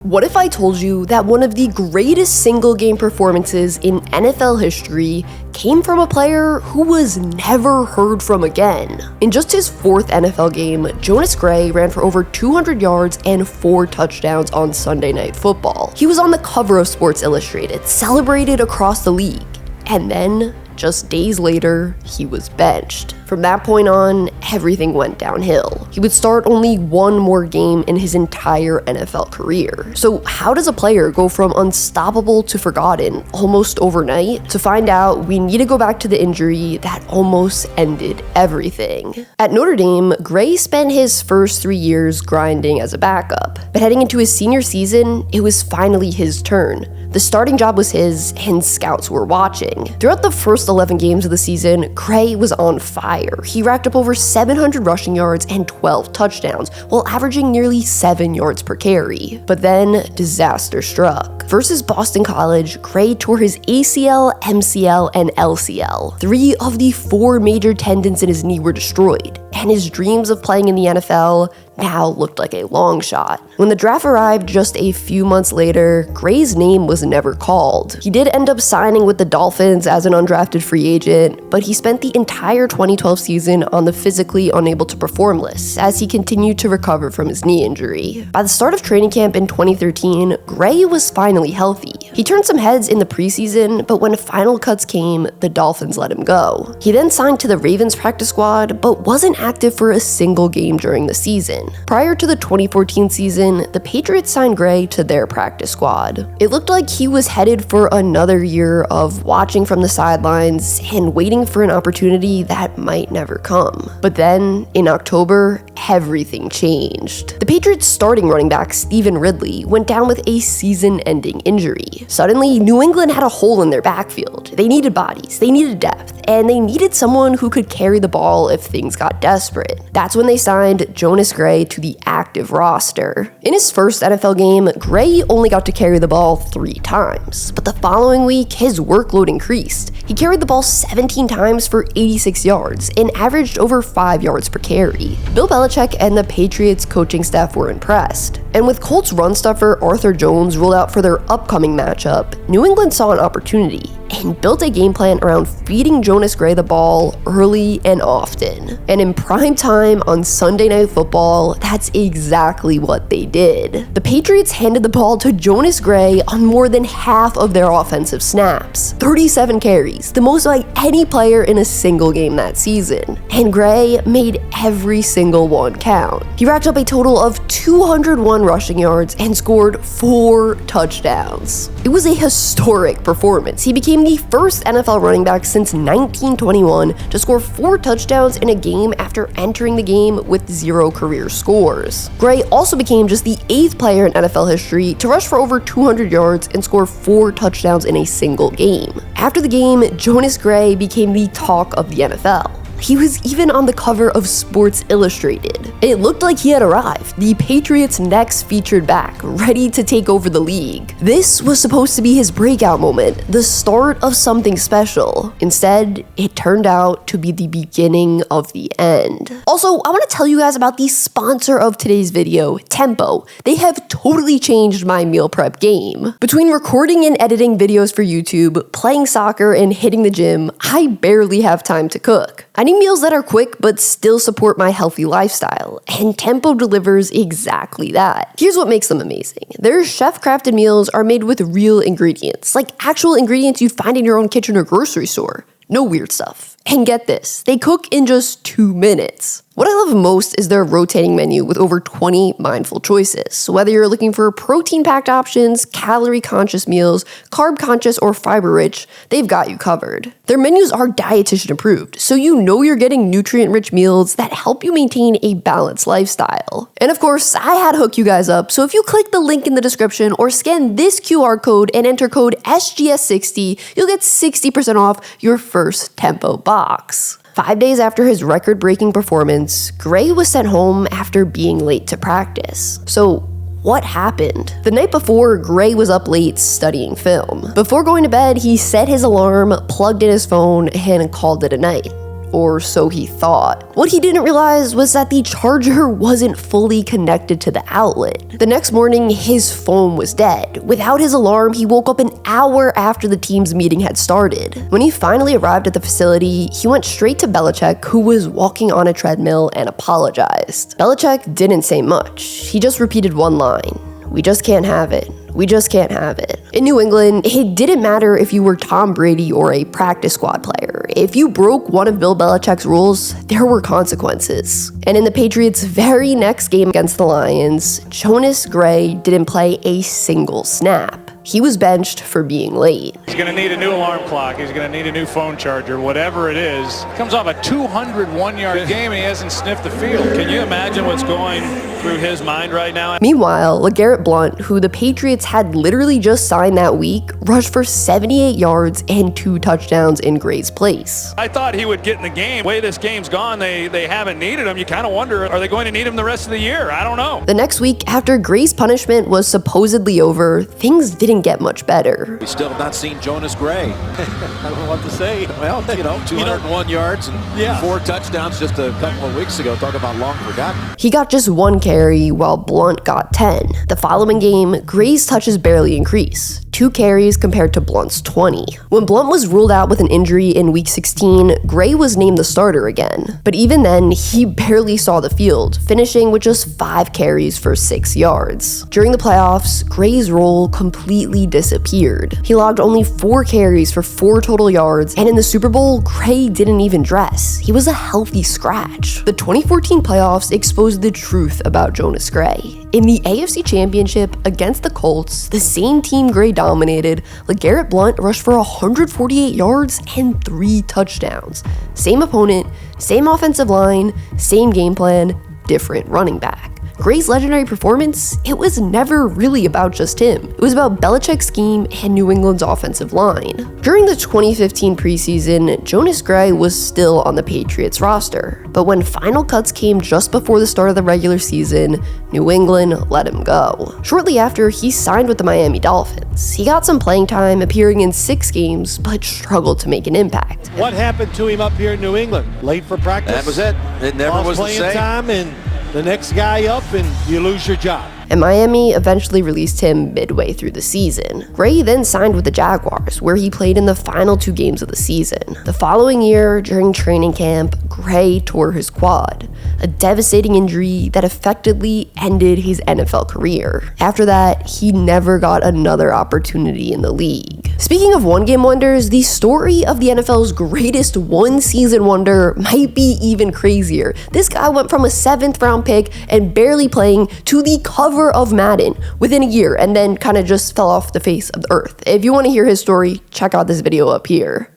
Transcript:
What if I told you that one of the greatest single-game performances in NFL history came from a player who was never heard from again? In just his fourth NFL game, Jonas Gray ran for over 200 yards and 4 touchdowns on Sunday Night Football. He was on the cover of Sports Illustrated, celebrated across the league, and then, just days later, he was benched. From that point on, everything went downhill. He would start only one more game in his entire NFL career. So how does a player go from unstoppable to forgotten almost overnight? To find out, we need to go back to the injury that almost ended everything. At Notre Dame, Gray spent his first 3 years grinding as a backup. But heading into his senior season, it was finally his turn. The starting job was his, and scouts were watching. Throughout the first 11 games of the season, Gray was on fire. He racked up over 700 rushing yards and 12 touchdowns, while averaging nearly 7 yards per carry. But then, disaster struck. Versus Boston College, Gray tore his ACL, MCL, and LCL. 3 of the 4 major tendons in his knee were destroyed, and his dreams of playing in the NFL now looked like a long shot. When the draft arrived just a few months later, Gray's name was never called. He did end up signing with the Dolphins as an undrafted free agent, but he spent the entire 2012 season on the physically unable to perform list as he continued to recover from his knee injury. By the start of training camp in 2013, Gray was finally healthy. He turned some heads in the preseason, but when final cuts came, the Dolphins let him go. He then signed to the Ravens practice squad, but wasn't active for a single game during the season. Prior to the 2014 season, the Patriots signed Gray to their practice squad. It looked like he was headed for another year of watching from the sidelines and waiting for an opportunity that might never come. But then, in October, everything changed. The Patriots' starting running back, Stephen Ridley, went down with a season-ending injury. Suddenly, New England had a hole in their backfield. They needed bodies, they needed depth, and they needed someone who could carry the ball if things got desperate. That's when they signed Jonas Gray to the active roster. In his first NFL game, Gray only got to carry the ball 3 times, but the following week, his workload increased. He carried the ball 17 times for 86 yards and averaged over 5 yards per carry. Bill Belichick and the Patriots coaching staff were impressed. And with Colts run stuffer Arthur Jones ruled out for their upcoming matchup, New England saw an opportunity and built a game plan around feeding Jonas Gray the ball early and often. And in prime time on Sunday Night Football, that's exactly what they did. The Patriots handed the ball to Jonas Gray on more than half of their offensive snaps. 37 carries, the most by any player in a single game that season. And Gray made every single one count. He racked up a total of 201 rushing yards and scored 4 touchdowns. It was a historic performance. He became the first NFL running back since 1921 to score 4 touchdowns in a game after entering the game with 0 career scores. Gray also became just the 8th player in NFL history to rush for over 200 yards and score 4 touchdowns in a single game. After the game, Jonas Gray became the talk of the NFL. He was even on the cover of Sports Illustrated. It looked like he had arrived, the Patriots' next featured back, ready to take over the league. This was supposed to be his breakout moment, the start of something special. Instead, it turned out to be the beginning of the end. Also, I want to tell you guys about the sponsor of today's video, Tempo. They have totally changed my meal prep game. Between recording and editing videos for YouTube, playing soccer, and hitting the gym, I barely have time to cook. I need meals that are quick but still support my healthy lifestyle, and Tempo delivers exactly that. Here's what makes them amazing. Their chef-crafted meals are made with real ingredients, like actual ingredients you'd find in your own kitchen or grocery store. No weird stuff. And get this, they cook in just 2 minutes. What I love most is their rotating menu with over 20 mindful choices. So whether you're looking for protein-packed options, calorie-conscious meals, carb-conscious, or fiber-rich, they've got you covered. Their menus are dietitian approved, so you know you're getting nutrient-rich meals that help you maintain a balanced lifestyle. And of course, I had to hook you guys up, so if you click the link in the description or scan this QR code and enter code SGS60, you'll get 60% off your first Tempo box. 5 days after his record-breaking performance, Gray was sent home after being late to practice. So, what happened? The night before, Gray was up late studying film. Before going to bed, he set his alarm, plugged in his phone, and called it a night. or so he thought. What he didn't realize was that the charger wasn't fully connected to the outlet. The next morning, his phone was dead. Without his alarm, he woke up an hour after the team's meeting had started. When he finally arrived at the facility, he went straight to Belichick, who was walking on a treadmill, and apologized. Belichick didn't say much. He just repeated one line: "We just can't have it. We just can't have it." In New England, it didn't matter if you were Tom Brady or a practice squad player. If you broke one of Bill Belichick's rules, there were consequences. And in the Patriots' very next game against the Lions, Jonas Gray didn't play a single snap. He was benched for being late. He's going to need a new alarm clock. He's going to need a new phone charger, whatever it is. Comes off a 201-yard game and he hasn't sniffed the field. Can you imagine what's going through his mind right now? Meanwhile, LeGarrette Blount, who the Patriots had literally just signed that week, rushed for 78 yards and 2 touchdowns in Gray's place. I thought he would get in the game. The way this game's gone, they haven't needed him. You kind of wonder, are they going to need him the rest of the year? I don't know. The next week, after Gray's punishment was supposedly over, things didn't get much better. We still have not seen Jonas Gray. I don't know what to say. Well, 201 yards and 4 touchdowns just a couple of weeks ago. Talk about long forgotten. He got just 1 carry while Blount got 10. The following game, Gray's touches barely increased. 2 carries compared to Blount's 20. When Blount was ruled out with an injury in week 16, Gray was named the starter again. But even then, he barely saw the field, finishing with just 5 carries for 6 yards. During the playoffs, Gray's role completely disappeared. He logged only 4 carries for 4 total yards, and in the Super Bowl, Gray didn't even dress. He was a healthy scratch. The 2014 playoffs exposed the truth about Jonas Gray. In the AFC Championship against the Colts, the same team Gray dominated, LeGarrette Blount rushed for 148 yards and 3 touchdowns. Same opponent, same offensive line, same game plan, different running back. Gray's legendary performance, it was never really about just him. It was about Belichick's scheme and New England's offensive line. During the 2015 preseason, Jonas Gray was still on the Patriots roster, but when final cuts came just before the start of the regular season, New England let him go. Shortly after, he signed with the Miami Dolphins. He got some playing time, appearing in 6 games, but struggled to make an impact. What happened to him up here in New England? Late for practice? That was it. It never was the same. Playing time and the next guy up and you lose your job. And Miami eventually released him midway through the season. Gray then signed with the Jaguars, where he played in the final 2 games of the season. The following year, during training camp, Gray tore his quad, a devastating injury that effectively ended his NFL career. After that, he never got another opportunity in the league. Speaking of one-game wonders, the story of the NFL's greatest one-season wonder might be even crazier. This guy went from a 7th-round pick and barely playing to the cover of Madden within a year, and then kind of just fell off the face of the earth. If you want to hear his story, check out this video up here.